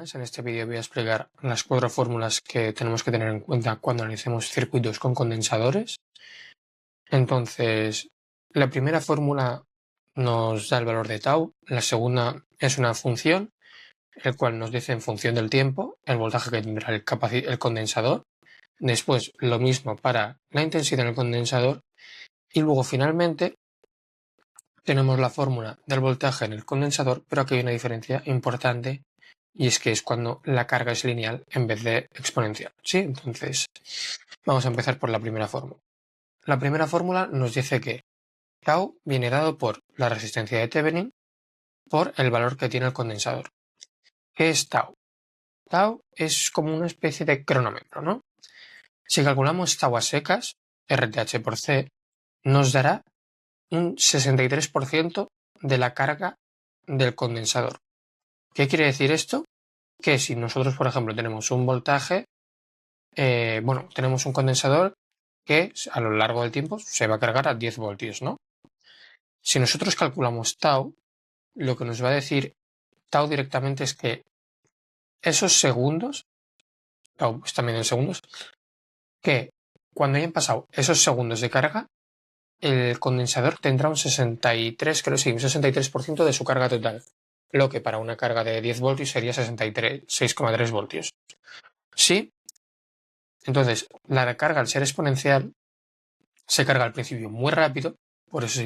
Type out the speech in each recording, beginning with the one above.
En este vídeo voy a explicar las 4 fórmulas que tenemos que tener en cuenta cuando analicemos circuitos con condensadores. Entonces, la primera fórmula nos da el valor de tau, la segunda es una función, el cual nos dice en función del tiempo el voltaje que tendrá el condensador. Después lo mismo para la intensidad del condensador y luego finalmente tenemos la fórmula del voltaje en el condensador, pero aquí hay una diferencia importante. Y es que es cuando la carga es lineal en vez de exponencial. ¿Sí? Entonces, vamos a empezar por la primera fórmula. La primera fórmula nos dice que tau viene dado por la resistencia de Thevenin por el valor que tiene el condensador. ¿Qué es tau? Tau es como una especie de cronómetro, ¿no? Si calculamos tau a secas, RTH por C, nos dará un 63% de la carga del condensador. ¿Qué quiere decir esto? Que si nosotros, por ejemplo, tenemos un voltaje, tenemos un condensador que a lo largo del tiempo se va a cargar a 10 voltios, ¿no? Si nosotros calculamos tau, lo que nos va a decir tau directamente es que esos segundos, tau está también en segundos, que cuando hayan pasado esos segundos de carga, el condensador tendrá un 63, creo sí, un 63% de su carga total, lo que para una carga de 10 voltios sería 6,3 voltios. ¿Sí? Entonces, la carga al ser exponencial se carga al principio muy rápido, por eso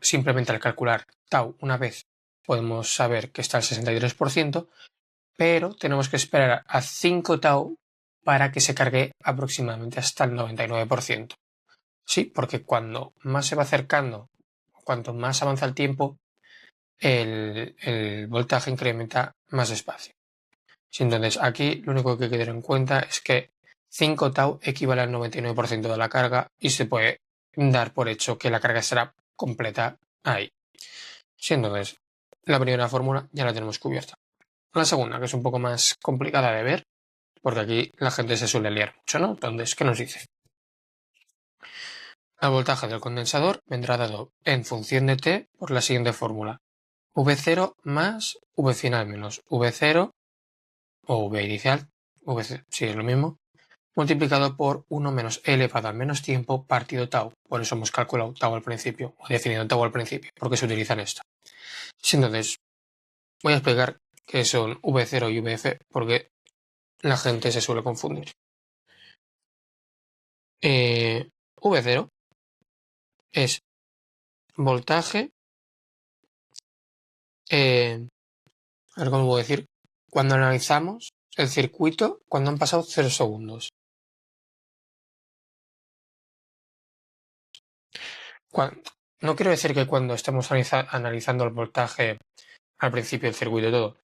simplemente al calcular tau una vez podemos saber que está al 63%, pero tenemos que esperar a 5 tau para que se cargue aproximadamente hasta el 99%. Sí, porque cuando más se va acercando, cuanto más avanza el tiempo, el voltaje incrementa más despacio. Sí, entonces aquí lo único que hay que tener en cuenta es que 5 tau equivale al 99% de la carga y se puede dar por hecho que la carga estará completa ahí. Sí, entonces la primera fórmula ya la tenemos cubierta. La segunda, que es un poco más complicada de ver, porque aquí la gente se suele liar mucho, ¿no? Entonces, ¿qué nos dice? El voltaje del condensador vendrá dado en función de T por la siguiente fórmula. V0 más V final menos V0 o V inicial, V0, sí es lo mismo, multiplicado por 1 menos e elevado al menos tiempo partido tau. Por eso hemos calculado tau al principio, o definido tau al principio, porque se utilizan esto. Entonces, voy a explicar qué son V0 y VF, porque la gente se suele confundir. V0 es voltaje, a ver cómo puedo decir, cuando analizamos el circuito cuando han pasado 0 segundos. No quiero decir que cuando estemos analizando el voltaje al principio del circuito y todo,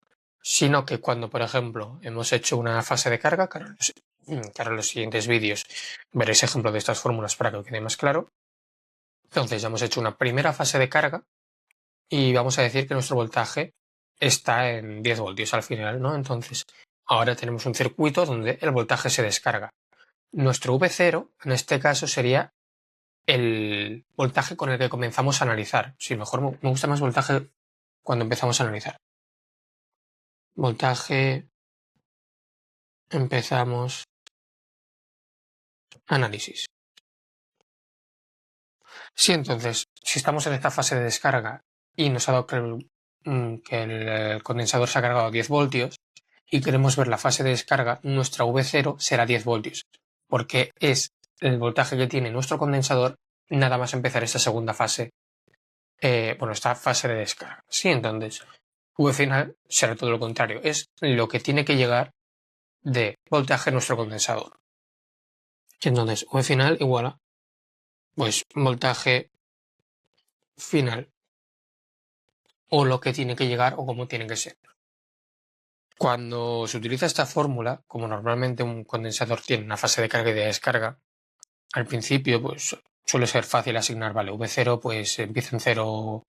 sino que cuando, por ejemplo, hemos hecho una fase de carga, claro, en los siguientes vídeos veréis ejemplos de estas fórmulas para que os quede más claro. Entonces ya hemos hecho una primera fase de carga y vamos a decir que nuestro voltaje está en 10 voltios al final, ¿no? Entonces ahora tenemos un circuito donde el voltaje se descarga. Nuestro V0 en este caso sería el voltaje con el que comenzamos a analizar. Sí, mejor me gusta más voltaje cuando empezamos a analizar. Voltaje, empezamos, análisis. Sí, entonces, si estamos en esta fase de descarga y nos ha dado que el condensador se ha cargado 10 voltios y queremos ver la fase de descarga, nuestra V0 será 10 voltios, porque es el voltaje que tiene nuestro condensador nada más empezar esta segunda fase, esta fase de descarga. Sí, entonces, V final será todo lo contrario, es lo que tiene que llegar de voltaje a nuestro condensador. Entonces, V final igual a voltaje final, o lo que tiene que llegar o cómo tiene que ser. Cuando se utiliza esta fórmula, como normalmente un condensador tiene una fase de carga y de descarga, al principio pues suele ser fácil asignar, vale, V0 pues empieza en 0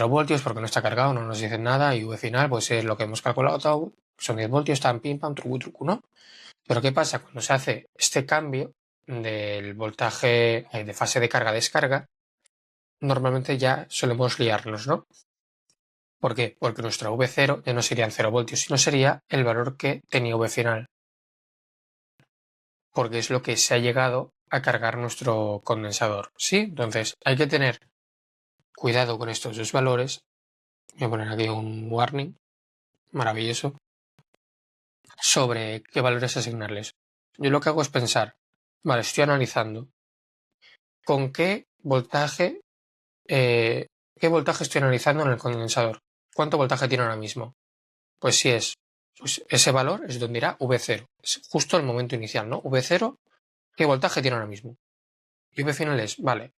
voltios porque no está cargado, no nos dicen nada, y V final pues es lo que hemos calculado, tau, son 10 voltios, tan pim pam, trucu, ¿no? Pero ¿qué pasa? Cuando se hace este cambio del voltaje de fase de carga-descarga, normalmente ya solemos liarnos, ¿no? ¿Por qué? Porque nuestra V0 ya no serían 0 voltios, sino sería el valor que tenía V final. Porque es lo que se ha llegado a cargar nuestro condensador. ¿Sí? Entonces hay que tener cuidado con estos dos valores. Voy a poner aquí un warning maravilloso sobre qué valores asignarles. Yo lo que hago es pensar, vale, estoy analizando con qué voltaje estoy analizando en el condensador. ¿Cuánto voltaje tiene ahora mismo? Pues si es, pues ese valor es donde irá V0. Es justo el momento inicial, ¿no? V0, ¿qué voltaje tiene ahora mismo? Y V final es, vale,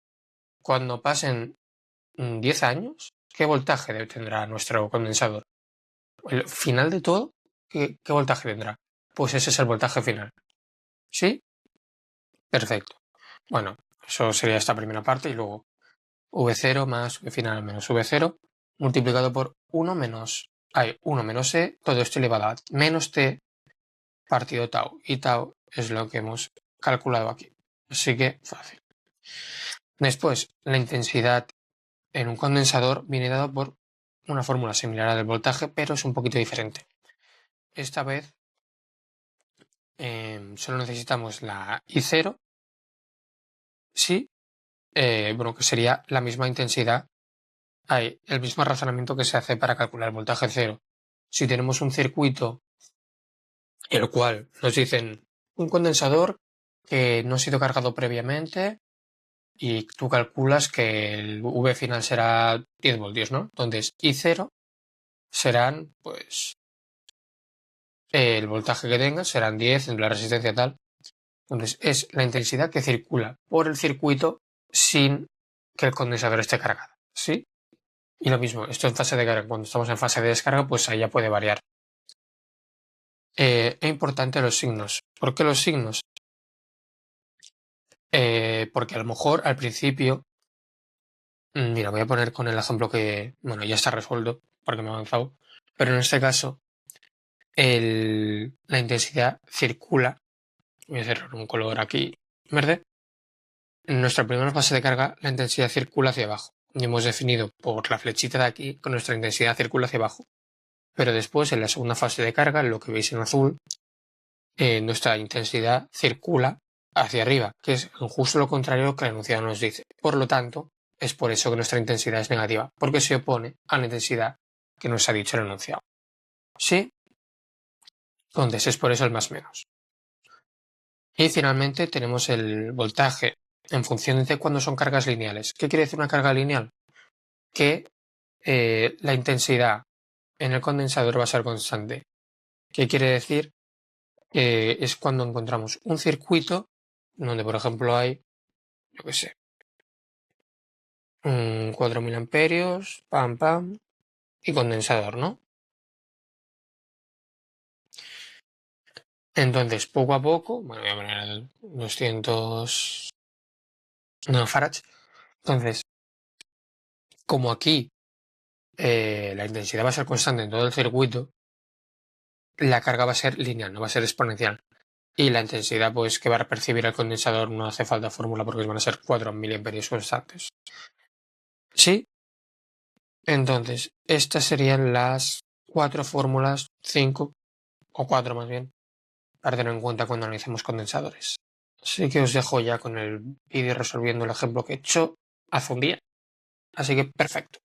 cuando pasen 10 años, ¿qué voltaje tendrá nuestro condensador? El final de todo, ¿qué voltaje tendrá? Pues ese es el voltaje final. ¿Sí? Perfecto. Bueno, eso sería esta primera parte y luego V0 más V final menos V0 multiplicado por 1 menos 1 menos E, todo esto elevado a menos T partido tau. Y tau es lo que hemos calculado aquí. Así que fácil. Después, la intensidad en un condensador viene dado por una fórmula similar a la del voltaje, pero es un poquito diferente. Esta vez solo necesitamos la I0, sí, bueno, que sería la misma intensidad. Hay el mismo razonamiento que se hace para calcular el voltaje cero. Si tenemos un circuito el cual nos dicen un condensador que no ha sido cargado previamente y tú calculas que el V final será 10 voltios, ¿no? Entonces I0 serán, pues, el voltaje que tenga serán 10 entre la resistencia tal. Entonces es la intensidad que circula por el circuito sin que el condensador esté cargado, ¿sí? Y lo mismo, esto en fase de carga. Cuando estamos en fase de descarga, pues ahí ya puede variar. Es importante los signos. ¿Por qué los signos? Porque a lo mejor al principio, mira, voy a poner con el ejemplo que, bueno, ya está resuelto porque me he avanzado, pero en este caso la intensidad circula, voy a cerrar un color aquí verde, en nuestra primera fase de carga la intensidad circula hacia abajo y hemos definido por la flechita de aquí que nuestra intensidad circula hacia abajo, pero después en la segunda fase de carga, lo que veis en azul, nuestra intensidad circula hacia arriba, que es justo lo contrario que el enunciado nos dice. Por lo tanto, es por eso que nuestra intensidad es negativa, porque se opone a la intensidad que nos ha dicho el enunciado. ¿Sí? Entonces es por eso el más menos. Y finalmente tenemos el voltaje en función de cuándo son cargas lineales. ¿Qué quiere decir una carga lineal? Que la intensidad en el condensador va a ser constante. ¿Qué quiere decir? Es cuando encontramos un circuito donde, por ejemplo, hay, yo qué sé, 4000 amperios, pam, pam, y condensador, ¿no? Entonces, poco a poco, bueno, voy a poner el 200 nanofarads. Entonces, como aquí la intensidad va a ser constante en todo el circuito, la carga va a ser lineal, no va a ser exponencial. Y la intensidad pues, que va a percibir el condensador no hace falta fórmula porque van a ser 4000 amperios constantes. ¿Sí? Entonces, estas serían las 4 fórmulas, 5 o 4 más bien, para tener en cuenta cuando analicemos condensadores. Así que os dejo ya con el vídeo resolviendo el ejemplo que he hecho hace un día. Así que perfecto.